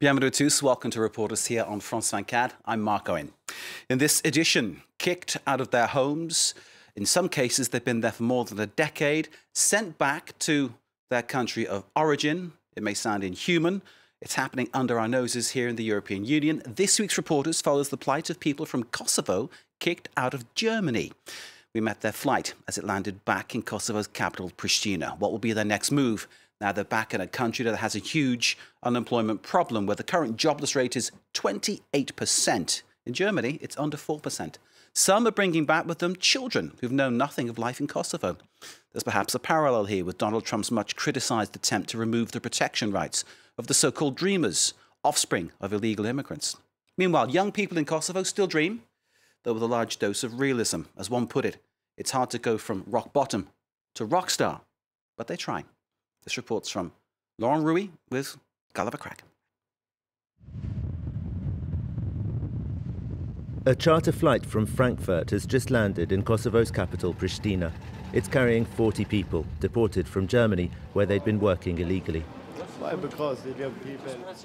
Bienvenue à tous. Welcome to Reporters here on France 24. I'm Mark Owen. In this edition, kicked out of their homes. In some cases, they've been there for more than a decade, sent back to their country of origin. It may sound inhuman. It's happening under our noses here in the European Union. This week's Reporters follows the plight of people from Kosovo kicked out of Germany. We met their flight as it landed back in Kosovo's capital, Pristina. What will be their next move? Now they're back in a country that has a huge unemployment problem, where the current jobless rate is 28%. In Germany, it's under 4%. Some are bringing back with them children who've known nothing of life in Kosovo. There's perhaps a parallel here with Donald Trump's much criticised attempt to remove the protection rights of the so-called dreamers, offspring of illegal immigrants. Meanwhile, young people in Kosovo still dream, though with a large dose of realism. As one put it, it's hard to go from rock bottom to rock star, but they try. This report's from Laurent Rouy with Gulliver Crack. A charter flight from Frankfurt has just landed in Kosovo's capital, Pristina. It's carrying 40 people, deported from Germany, where they'd been working illegally.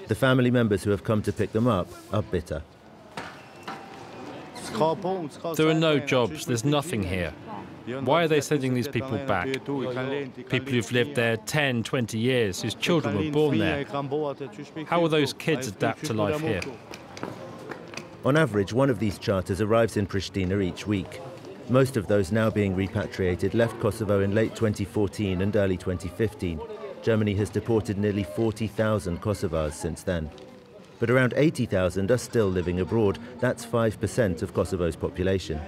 The family members who have come to pick them up are bitter. There are no jobs, there's nothing here. Why are they sending these people back? People who've lived there 10, 20 years, whose children were born there. How will those kids adapt to life here? On average, one of these charters arrives in Pristina each week. Most of those now being repatriated left Kosovo in late 2014 and early 2015. Germany has deported nearly 40,000 Kosovars since then. But around 80,000 are still living abroad. That's 5% of Kosovo's population.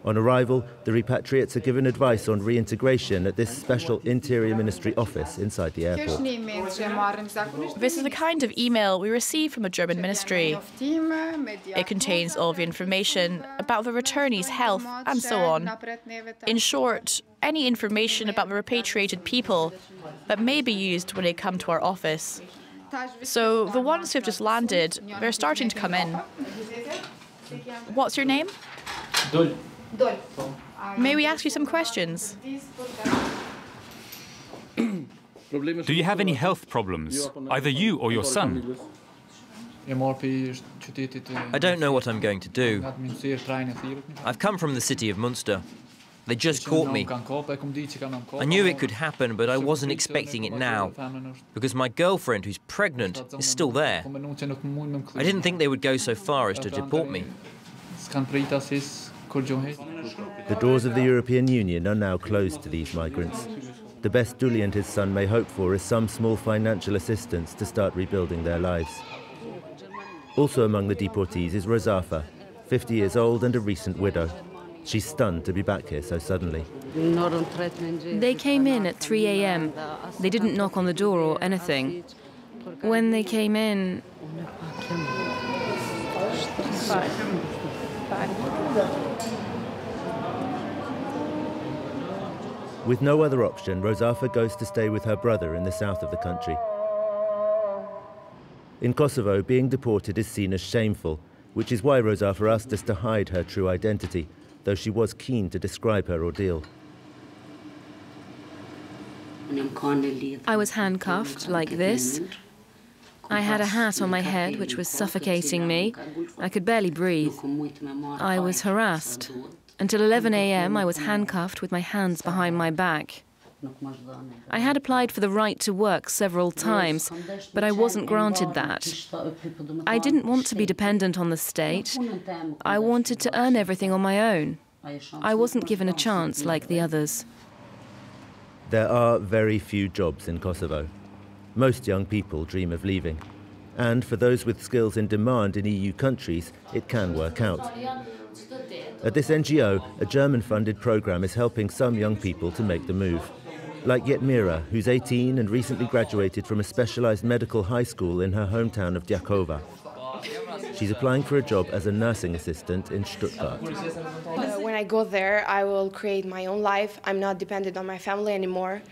On arrival, the repatriates are given advice on reintegration at this special Interior Ministry office inside the airport. This is the kind of email we receive from a German ministry. It contains all the information about the returnees' health and so on. In short, any information about the repatriated people that may be used when they come to our office. So the ones who have just landed, they're starting to come in. What's your name? May we ask you some questions? Do you have any health problems, either you or your son? I don't know what I'm going to do. I've come from the city of Munster. They just caught me. I knew it could happen, but I wasn't expecting it now, because my girlfriend, who's pregnant, is still there. I didn't think they would go so far as to deport me. The doors of the European Union are now closed to these migrants. The best Duli and his son may hope for is some small financial assistance to start rebuilding their lives. Also among the deportees is Rosafa, 50 years old and a recent widow. She's stunned to be back here so suddenly. They came in at 3 a.m. They didn't knock on the door or anything. When they came in... With no other option, Rosafa goes to stay with her brother in the south of the country. In Kosovo, being deported is seen as shameful, which is why Rosafa asked us to hide her true identity, though she was keen to describe her ordeal. I was handcuffed like this. I had a hat on my head which was suffocating me. I could barely breathe. I was harassed. Until 11 a.m. I was handcuffed with my hands behind my back. I had applied for the right to work several times, but I wasn't granted that. I didn't want to be dependent on the state. I wanted to earn everything on my own. I wasn't given a chance like the others. There are very few jobs in Kosovo. Most young people dream of leaving. And for those with skills in demand in EU countries, it can work out. At this NGO, a German-funded program is helping some young people to make the move. Like Yetmira, who's 18 and recently graduated from a specialized medical high school in her hometown of Djakova. She's applying for a job as a nursing assistant in Stuttgart. When I go there, I will create my own life. I'm not dependent on my family anymore.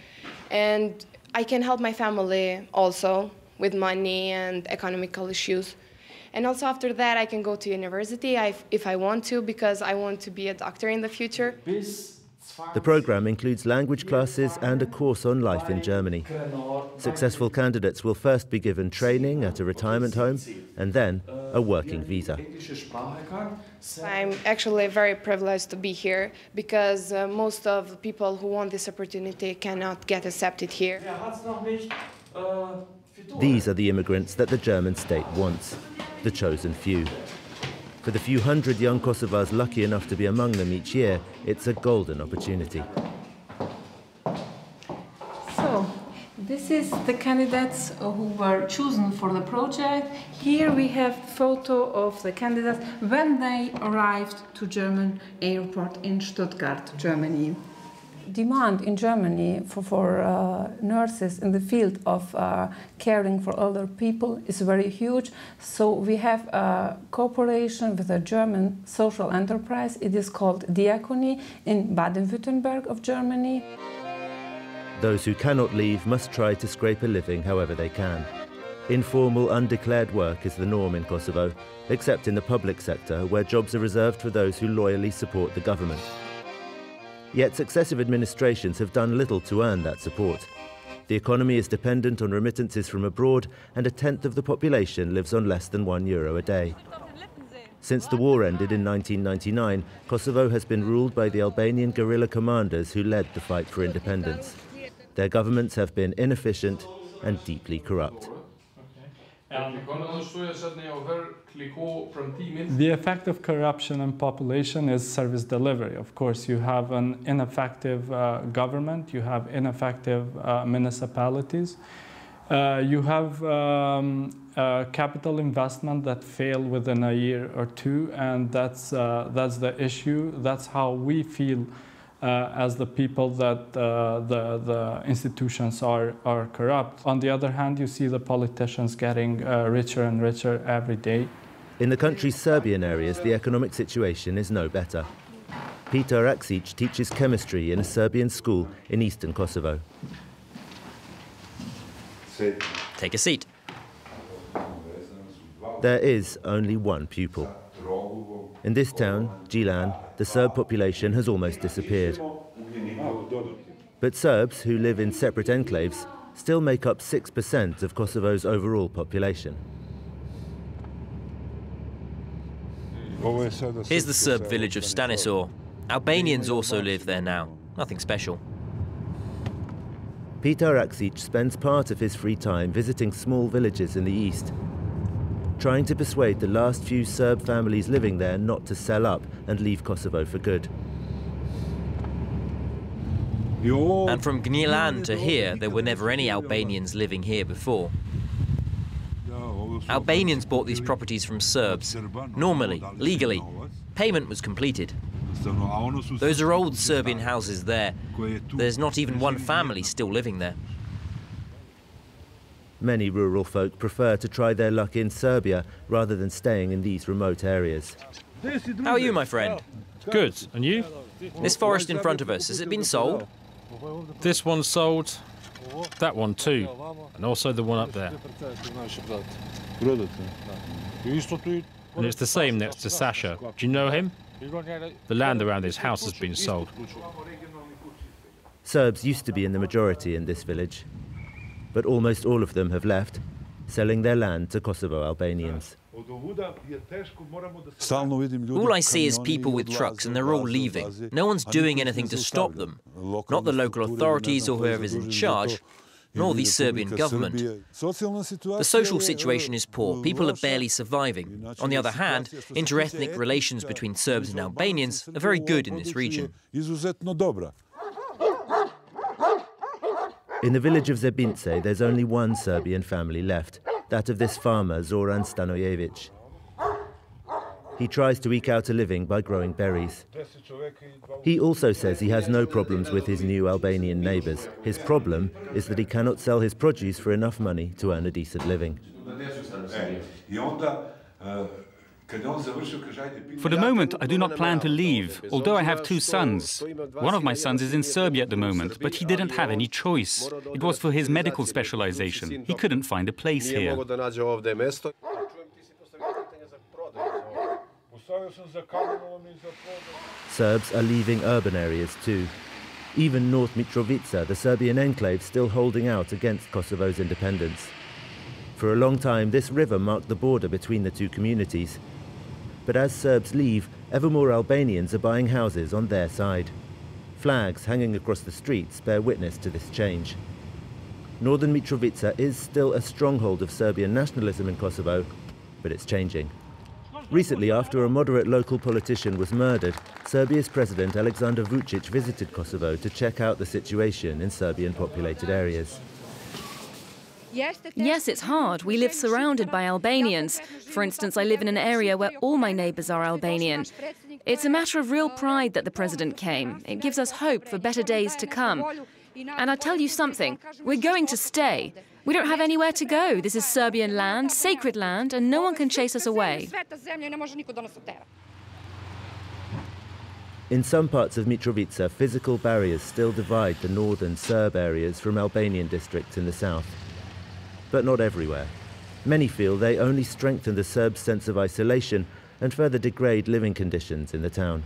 And I can help my family also with money and economical issues. And also after that, I can go to university if I want to, because I want to be a doctor in the future. The programme includes language classes and a course on life in Germany. Successful candidates will first be given training at a retirement home and then a working visa. I'm actually very privileged to be here because most of the people who want this opportunity cannot get accepted here. These are the immigrants that the German state wants, the chosen few. For the few hundred young Kosovars lucky enough to be among them each year, it's a golden opportunity. So, this is the candidates who were chosen for the project. Here we have photo of the candidates when they arrived to German airport in Stuttgart, Germany. Demand in Germany for nurses in the field of caring for older people is very huge. So we have a cooperation with a German social enterprise. It is called Diakony in Baden-Württemberg of Germany. Those who cannot leave must try to scrape a living however they can. Informal, undeclared work is the norm in Kosovo, except in the public sector, where jobs are reserved for those who loyally support the government. Yet successive administrations have done little to earn that support. The economy is dependent on remittances from abroad, and a tenth of the population lives on less than €1 a day. Since the war ended in 1999, Kosovo has been ruled by the Albanian guerrilla commanders who led the fight for independence. Their governments have been inefficient and deeply corrupt. The effect of corruption on population is service delivery. Of course, you have an ineffective government, you have ineffective municipalities, you have capital investment that fail within a year or two, and that's the issue. That's how we feel as the people that the institutions are corrupt. On the other hand, you see the politicians getting richer and richer every day. In the country's Serbian areas, the economic situation is no better. Petar Aksic teaches chemistry in a Serbian school in eastern Kosovo. Take a seat. There is only one pupil. In this town, Gilan, the Serb population has almost disappeared. But Serbs who live in separate enclaves still make up 6% of Kosovo's overall population. Here's the Serb village of Stanisor. Albanians also live there now. Nothing special. Petar Aksic spends part of his free time visiting small villages in the east, trying to persuade the last few Serb families living there not to sell up and leave Kosovo for good. And from Gnjilan to here, there were never any Albanians living here before. Albanians bought these properties from Serbs, normally, legally. Payment was completed. Those are old Serbian houses there. There's not even one family still living there. Many rural folk prefer to try their luck in Serbia rather than staying in these remote areas. How are you, my friend? Good. And you? This forest in front of us, has it been sold? This one's sold. That one too. And also the one up there. And it's the same next to Sasha. Do you know him? The land around his house has been sold. Serbs used to be in the majority in this village, but almost all of them have left, selling their land to Kosovo Albanians. All I see is people with trucks, and they're all leaving. No one's doing anything to stop them. Not the local authorities or whoever's in charge, nor the Serbian government. The social situation is poor. People are barely surviving. On the other hand, inter-ethnic relations between Serbs and Albanians are very good in this region. In the village of Zebince, there's only one Serbian family left, that of this farmer, Zoran Stanojevic. He tries to eke out a living by growing berries. He also says he has no problems with his new Albanian neighbours. His problem is that he cannot sell his produce for enough money to earn a decent living. For the moment, I do not plan to leave, although I have two sons. One of my sons is in Serbia at the moment, but he didn't have any choice. It was for his medical specialization. He couldn't find a place here. Serbs are leaving urban areas too. Even North Mitrovica, the Serbian enclave, still holding out against Kosovo's independence. For a long time, this river marked the border between the two communities. But as Serbs leave, ever more Albanians are buying houses on their side. Flags hanging across the streets bear witness to this change. Northern Mitrovica is still a stronghold of Serbian nationalism in Kosovo, but it's changing. Recently, after a moderate local politician was murdered, Serbia's President Aleksandar Vučić visited Kosovo to check out the situation in Serbian-populated areas. Yes, it's hard. We live surrounded by Albanians. For instance, I live in an area where all my neighbours are Albanian. It's a matter of real pride that the president came. It gives us hope for better days to come. And I tell you something, we're going to stay. We don't have anywhere to go. This is Serbian land, sacred land, and no one can chase us away. In some parts of Mitrovica, physical barriers still divide the northern Serb areas from Albanian districts in the south. But not everywhere. Many feel they only strengthen the Serbs' sense of isolation and further degrade living conditions in the town.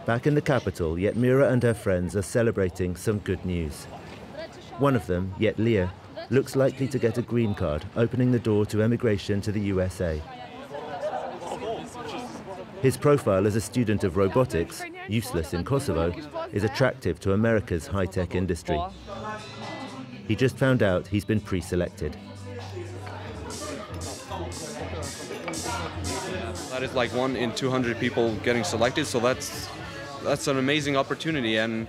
Back in the capital, Yetmira and her friends are celebrating some good news. One of them, Yetlia, looks likely to get a green card, opening the door to emigration to the USA. His profile as a student of robotics, useless in Kosovo, is attractive to America's high-tech industry. He just found out he's been pre-selected. That is like 1 in 200 people getting selected, so that's an amazing opportunity, and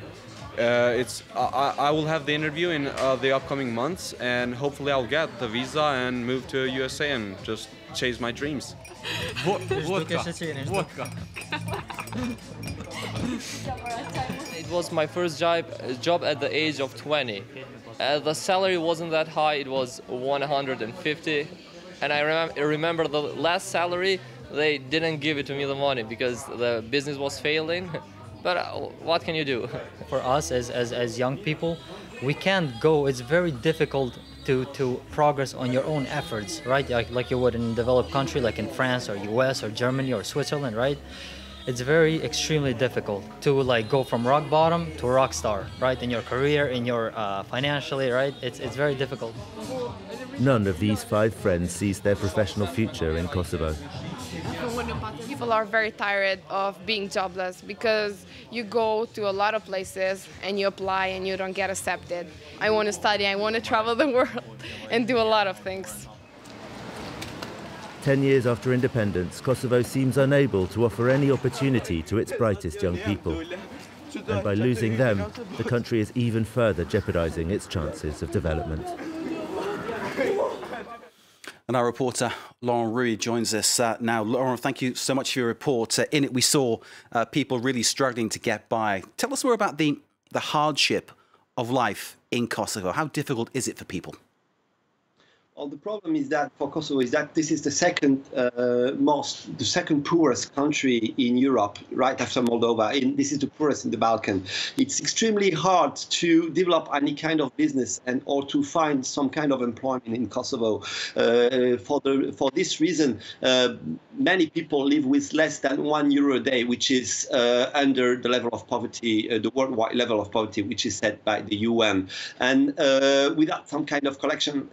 I will have the interview in the upcoming months, and hopefully I'll get the visa and move to USA and just chase my dreams. Vodka. It was my first job at the age of 20. The salary wasn't that high, it was 150, and I remember the last salary, they didn't give it to me the money because the business was failing. But what can you do? For us as young people, we can't go. It's very difficult to progress on your own efforts, right? Like you would in a developed country, like in France or US or Germany or Switzerland, right? It's very extremely difficult to like go from rock bottom to rock star, right? In your career, in your financially, right? It's very difficult. None of these 5 friends sees their professional future in Kosovo. People are very tired of being jobless because you go to a lot of places and you apply and you don't get accepted. I want to study, I want to travel the world and do a lot of things. 10 years after independence, Kosovo seems unable to offer any opportunity to its brightest young people. And by losing them, the country is even further jeopardizing its chances of development. And our reporter, Laurent Rouy, joins us now. Laurent, thank you so much for your report. In it, we saw people really struggling to get by. Tell us more about the hardship of life in Kosovo. How difficult is it for people? Well, the problem is that for Kosovo is that this is the second poorest country in Europe, right after Moldova. This is the poorest in the Balkan. It's extremely hard to develop any kind of business or to find some kind of employment in Kosovo. For this reason, many people live with less than €1 a day, which is under the level of poverty, the worldwide level of poverty, which is set by the UN. And without some kind of connection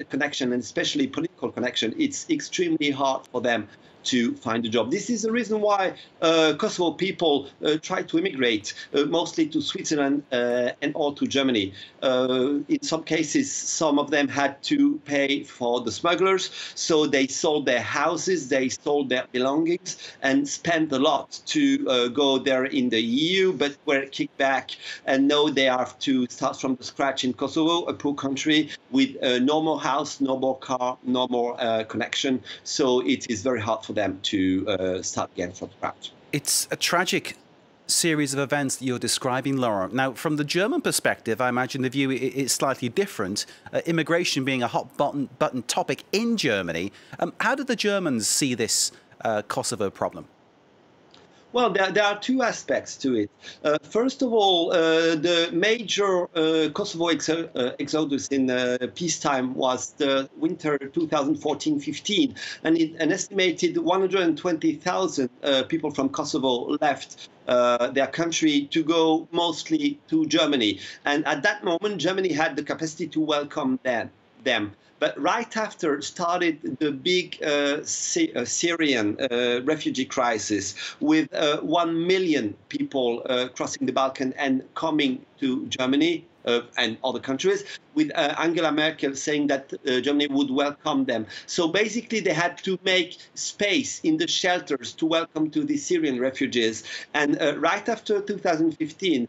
and especially political connection, it's extremely hard for them to find a job. This is the reason why Kosovo people try to immigrate, mostly to Switzerland and or to Germany. In some cases, some of them had to pay for the smugglers, so they sold their houses, they sold their belongings, and spent a lot to go there in the EU, but were kicked back, and now they have to start from the scratch in Kosovo, a poor country with no more house, no more car, no more connection. So it is very hard for them to start again from scratch. It's a tragic series of events that you're describing, Laurent. Now, from the German perspective, I imagine the view is slightly different. Immigration being a hot button topic in Germany. How do the Germans see this Kosovo problem? Well, there are two aspects to it. First of all, the major Kosovo exodus in peacetime was the winter 2014-15, and an estimated 120,000 people from Kosovo left their country to go mostly to Germany. And at that moment, Germany had the capacity to welcome them. But right after started the big Syrian refugee crisis with 1 million people crossing the Balkan and coming to Germany and other countries, with Angela Merkel saying that Germany would welcome them. So basically they had to make space in the shelters to welcome to the Syrian refugees. And right after 2015,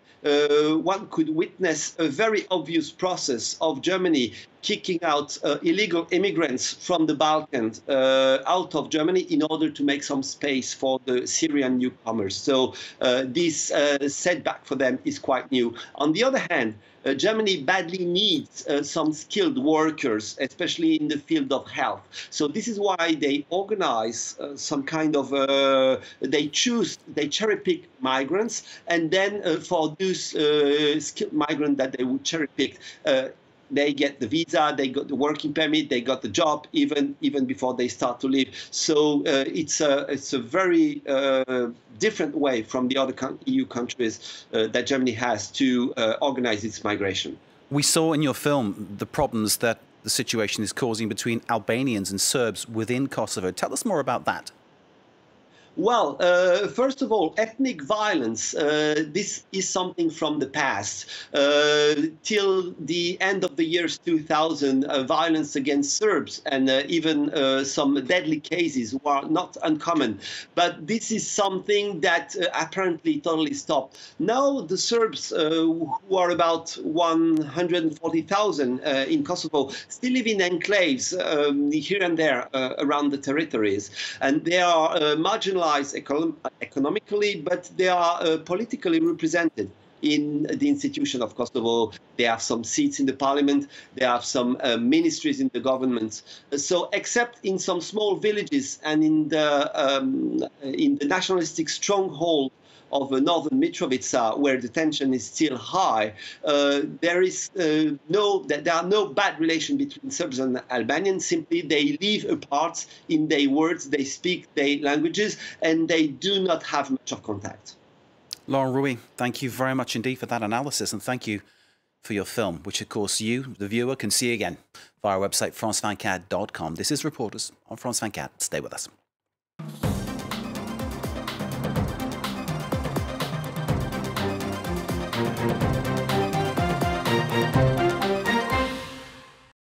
one could witness a very obvious process of Germany kicking out illegal immigrants from the Balkans out of Germany in order to make some space for the Syrian newcomers. So this setback for them is quite new. On the other hand, Germany badly needs some skilled workers, especially in the field of health. So this is why they organize some kind of, they cherry pick migrants, and then for those skilled migrants that they would cherry pick, they get the visa, they got the working permit, they got the job even before they start to live. So it's a very different way from the other EU countries that Germany has to organize its migration. We saw in your film the problems that the situation is causing between Albanians and Serbs within Kosovo. Tell us more about that. Well, first of all, ethnic violence, this is something from the past. Till the end of the years 2000, violence against Serbs and even some deadly cases were not uncommon. But this is something that apparently totally stopped. Now the Serbs, who are about 140,000 in Kosovo, still live in enclaves here and there around the territories. And they are marginalized economically, but they are politically represented in the institution of Kosovo. They have some seats in the parliament, they have some ministries in the government. So except in some small villages and in the nationalistic stronghold of northern Mitrovica, where the tension is still high, there are no bad relations between Serbs and Albanians. Simply, they live apart in their words, they speak their languages, and they do not have much of contact. Laurent Rouy, thank you very much indeed for that analysis, and thank you for your film, which of course you, the viewer, can see again via our website france24.com. This is Reporters on France 24. Stay with us.